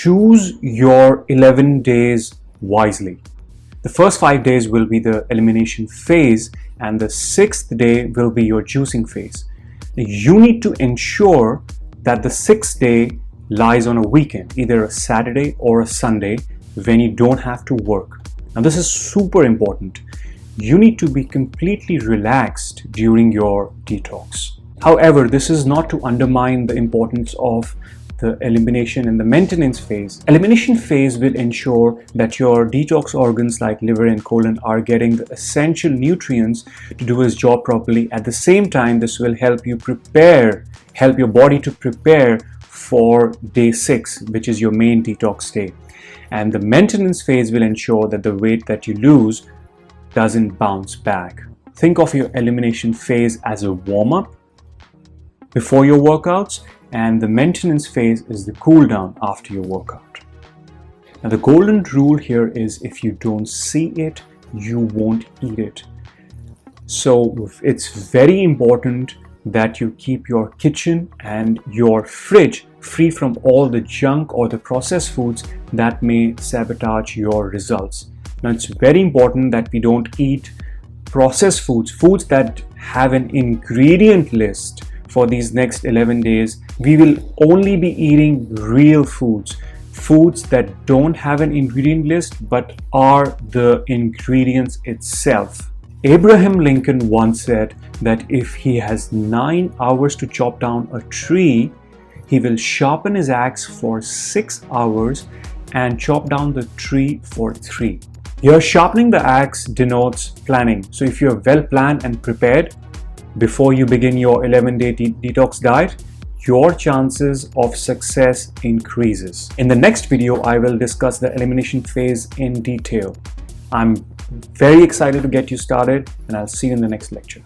choose your 11 days wisely. The first 5 days will be the elimination phase, and the 6th day will be your juicing phase. You need to ensure that the 6th day lies on a weekend, either a Saturday or a Sunday, when you don't have to work. Now, this is super important. You need to be completely relaxed during your detox. However, this is not to undermine the importance of the elimination and the maintenance phase. Elimination phase will ensure that your detox organs like liver and colon are getting the essential nutrients to do its job properly. At the same time, this will help your body to prepare for day 6, which is your main detox day. And the maintenance phase will ensure that the weight that you lose doesn't bounce back. Think of your elimination phase as a warm-up before your workouts, and the maintenance phase is the cool down after your workout. Now, the golden rule here is if you don't see it, you won't eat it. So it's very important that you keep your kitchen and your fridge free from all the junk or the processed foods that may sabotage your results. Now, it's very important that we don't eat processed foods that have an ingredient list. For these next 11 days, we will only be eating real foods that don't have an ingredient list but are the ingredients itself. Abraham Lincoln once said that if he has 9 hours to chop down a tree, he will sharpen his axe for 6 hours and chop down the tree for 3. Here, sharpening the axe denotes planning. So if you're well planned and prepared before you begin your 11-day detox diet, your chances of success increases. In the next video, I will discuss the elimination phase in detail. I'm very excited to get you started, and I'll see you in the next lecture.